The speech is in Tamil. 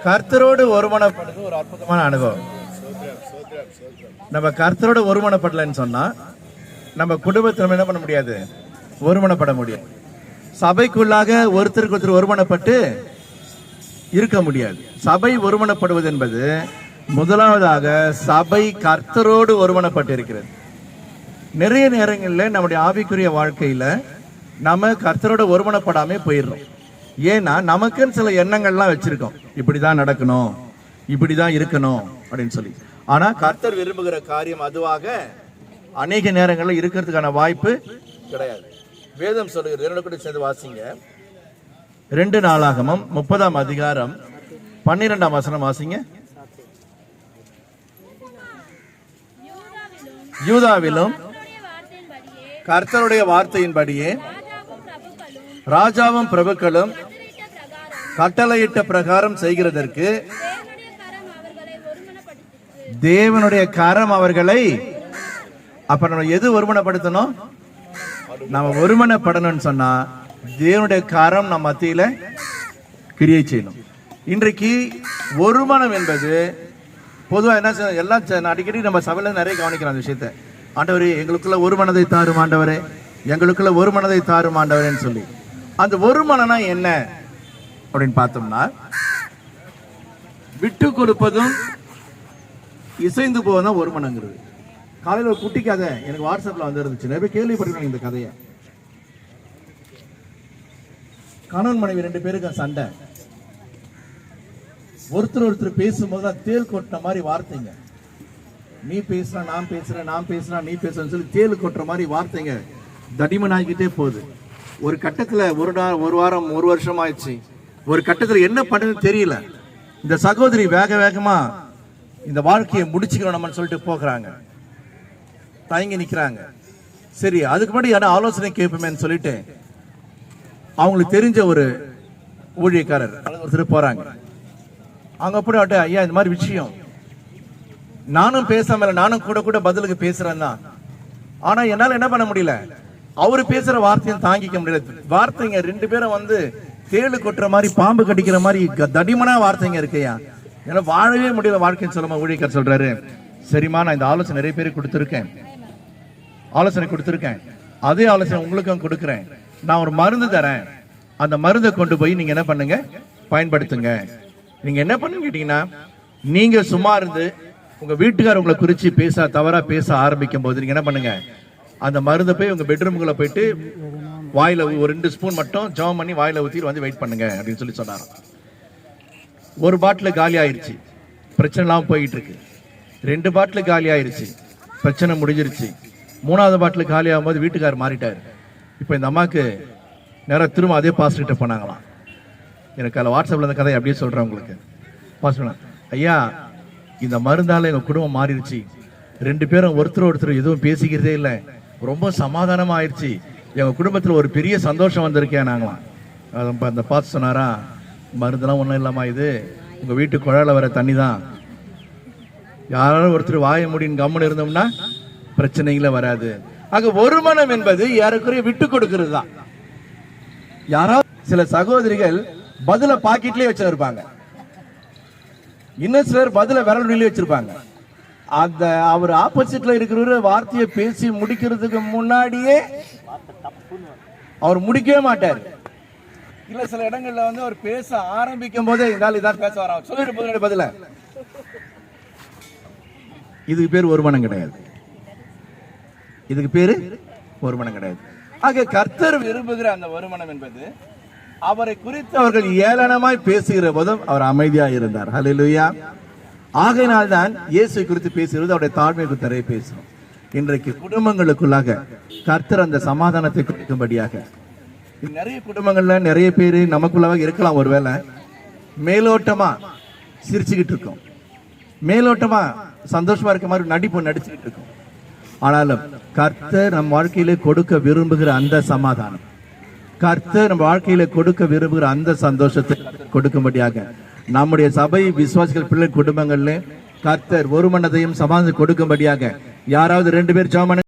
கர்த்தரோடு ஒருமனப்படுறது ஒரு அற்புதமான அனுபவம். நம்ம கர்த்தரோடு ஒருமனப்படலன்னு சொன்னா நம்ம குடும்பத்தில் என்ன பண்ண முடியாது, ஒருமனப்பட முடியும். சபைக்குள்ளாக ஒருத்தருக்கு ஒருத்தர் ஒருமனப்பட்டு இருக்க முடியாது. சபை ஒருமனப்படுவது என்பது முதலாவதாக சபை கர்த்தரோடு ஒருமனப்பட்டு இருக்கிறது. நிறைய நேரங்களில் நம்முடைய ஆவிக்குரிய வாழ்க்கையில நம்ம கர்த்தரோட ஒருமனப்படாமே போயிடுறோம். ஏன்னா நமக்குன்னு சில எண்ணங்கள்லாம் வச்சிருக்கோம், இப்படிதான் நடக்கணும், இப்படிதான் இருக்கணும் அப்படின்னு சொல்லி. ஆனா கர்த்தர் விரும்புகிற காரியம் அதுவாக அநேக நேரங்களில் இருக்கிறதுக்கான வாய்ப்பு கிடையாது. வேதம் சொல்லுகிறது, என்னோட கூட சேர்ந்து வாசிங்க. 2 நாளாகமம் 30ஆம் அதிகாரம் 12ஆம் வசனம் வாசிங்க. யூதாவிலும் கர்த்தருடைய வார்த்தையின்படியே ராஜாவும் பிரபுக்களும் கட்டளையிட்ட பிரகாரம் செய்கிறதற்கு தேவனுடைய கரம் அவர்களை, அப்ப நம்ம எது ஒருமனப்படுத்தணும்? நம்ம ஒருமனப்படணும்னு சொன்னா தேவனுடைய கரம் நம்ம மத்தியில கிரியை செய்யணும். இன்றைக்கு ஒருமனம் என்பது பொதுவா என்ன எல்லாம் அடிக்கடி நம்ம சபையில நிறைய கவனிக்கிறோம் அந்த விஷயத்த. ஆண்டவரே எங்களுக்குள்ள ஒரு மனதை தாரும் ஆண்டவரே, எங்களுக்குள்ள ஒரு மனதை தாரும் ஆண்டவரேன்னு சொல்லி. அந்த ஒரு மனம்னா என்ன அப்படின்னு பார்த்தோம்னா, விட்டு கொடுப்பதும் இசைந்து போவதும் ஒரு மனங்கிறது. காலையில் ஒரு குட்டி கதை எனக்கு வாட்ஸ்அப்ல வந்து இருந்துச்சு, நிறைய கேள்விப்பட்டிருக்காங்க இந்த கதையை. கணவன் மனைவி 2 பேருக்கு சண்டை. ஒருத்தர் பேசும்போது தேல் கொட்டின மாதிரி வார்த்தைங்க, நீ பேசுற நான் பேசுறேன், நான் பேசுறேன் நீ பேசுறேன்னு சொல்லி தேல் கொட்டுற மாதிரி வார்த்தைங்க தடிமன் ஆகிக்கிட்டே போகுது. ஒரு கட்டத்துல ஒரு வாரம் 1 வருஷம் ஆயிடுச்சு. ஒரு கட்டத்துல என்ன பண்ணுன்னு தெரியல. இந்த சகோதரி வேக வேகமா இந்த வாழ்க்கையை முடிச்சுக்கணும் நம்ம சொல்லிட்டு போகிறாங்க, தயங்கி நிக்கிறாங்க. சரி, அதுக்கு முன்னாடி யாரும் ஆலோசனை கேட்போமேன்னு சொல்லிட்டு அவங்களுக்கு தெரிஞ்ச ஒரு ஊழியக்காரர் ஒருத்தர் போறாங்க. அவங்க அப்படி ஐயா இந்த மாதிரி விஷயம், நானும் பேசாம நானும் கூட கூட பதிலுக்கு பேசுறேன் தான், ஆனா என்னால என்ன பண்ண முடியல, அவரு பேசுற வார்த்தையை தாங்கிக்க முடியல. வார்த்தைங்க 2 பேரும் வந்து தேளு கொட்டுற மாதிரி பாம்பு கடிக்கிற மாதிரி தடிமனா வார்த்தைங்க இருக்கையா, ஏன்னா வாழவே முடியல வாழ்க்கைன்னு சொல்லுமா ஊழியக்காரர் சொல்றாரு. சரிம்மா, நான் இந்த ஆலோசனை நிறைய பேருக்கு கொடுத்துருக்கேன், அதே ஆலோசனை உங்களுக்கும் கொடுக்குறேன். நான் ஒரு மருந்து தரேன், அந்த மருந்தை கொண்டு போய் நீங்க என்ன பண்ணுங்க, பயன்படுத்துங்க. நீங்க என்ன பண்ணுங்க கேட்டீங்கன்னா, நீங்க சும்மா இருந்து உங்க வீட்டுக்கார உங்களை குறிச்சு தவறா பேச ஆரம்பிக்கும் போது நீங்க என்ன பண்ணுங்க, அந்த மருந்தை போய் உங்க பெட்ரூம்குள்ள போயிட்டு வாயில ஒரு 2 ஸ்பூன் மட்டும் ஜெபம் பண்ணி வாயில ஊத்தி வந்து வெயிட் பண்ணுங்க அப்படின்னு சொல்லி சொன்னாங்க. ஒரு பாட்டில் காலி ஆயிருச்சு, பிரச்சனை இல்லாம போயிட்டு இருக்கு. 2 பாட்டில் காலி ஆயிருச்சு, பிரச்சனை முடிஞ்சிருச்சு. 3வது பாட்டில் காலி ஆகும் போது வீட்டுக்காரர் மாறிட்டாரு. இப்போ இந்த அம்மாக்கு நேரம் திரும்ப அதே பாஸ்டர் கிட்ட போனாங்களாம். எனக்கு அதில் வாட்ஸ்அப்ல இந்த கதை அப்படியே சொல்றேன் உங்களுக்கு. பாஸ்டர், ஐயா இந்த மருந்தால எங்க குடும்பம் மாறிடுச்சு, 2 பேரும் ஒருத்தர் எதுவும் பேசிக்கிறதே இல்லை, ரொம்ப சமாதானமா ஆயிடுச்சு, எங்க குடும்பத்துல ஒரு பெரிய சந்தோஷம் வந்திருக்கேன் நாங்களாம். அந்த பார்த்து சொன்னாரா, மருந்தெல்லாம் ஒன்றும் இல்லாமா, இது உங்க வீட்டு குழாயில வர தண்ணி தான், யாராலும் ஒருத்தர் வாய முடின்னு கம்முன்னு இருந்தோம்னா பிரச்சனைகள வராது. ஆக ஒருமனம் என்பது யாருக்குரிய விட்டு கொடுக்கிறது தான். யாராவது சில சகோதரிகள் பதில பாக்கெட்லயே வச்சிருப்பாங்க, இன்னும் சிலர் பதில விரல் நுனியிலே வச்சிருப்பாங்க. அந்த அவர் ஆப்போசிட்ல இருக்கிற வார்த்தையை பேசி முடிக்கிறதுக்கு முன்னாடியே அவர் முடிக்கவே மாட்டார். இல்ல சில இடங்கள்ல வந்து அவர் பேச ஆரம்பிக்கும் போதே இதான் பேச வர சொல்லிட்டு போது பதில. இதுக்கு பேர் ஒருமனம் கிடையாது, இதுக்கு பேரு ஒருமனம் கிடையாது. ஆக கர்த்தர் விரும்புகிற அந்த ஒருமனம் என்பது, அவரை குறித்து அவர்கள் ஏளனமாய் பேசுகிற போதும் அவர் அமைதியா இருந்தார். ஹல்லேலூயா. ஆகையினால்தான் இயேசு குறித்து பேசுகிறது அவருடைய தாழ்மை குறித்து பேசும். இன்றைக்கு குடும்பங்களுக்குள்ளாக கர்த்தர் அந்த சமாதானத்தை கொடுக்கும்படியாக, நிறைய குடும்பங்கள்ல நிறைய பேரு நமக்குள்ளாக இருக்கலாம், ஒருவேளை மேலோட்டமா சிரிச்சுக்கிட்டு இருக்கோம், மேலோட்டமா சந்தோஷமா இருக்க மாதிரி நடிச்சுக்கிட்டு இருக்கோம். ஆனாலும் கர்த்தர் நம் வாழ்க்கையில கொடுக்க விரும்புகிற அந்த சமாதானம், கர்த்தர் நம்ம வாழ்க்கையில கொடுக்க விரும்புகிற அந்த சந்தோஷத்தை கொடுக்கும்படியாக நம்முடைய சபை விசுவாசிகள் பிள்ளை குடும்பங்கள்ல கர்த்தர் ஒரு மனதையும் சமாதானம் கொடுக்கும்படியாக யாராவது 2 பேர் ஜெபம்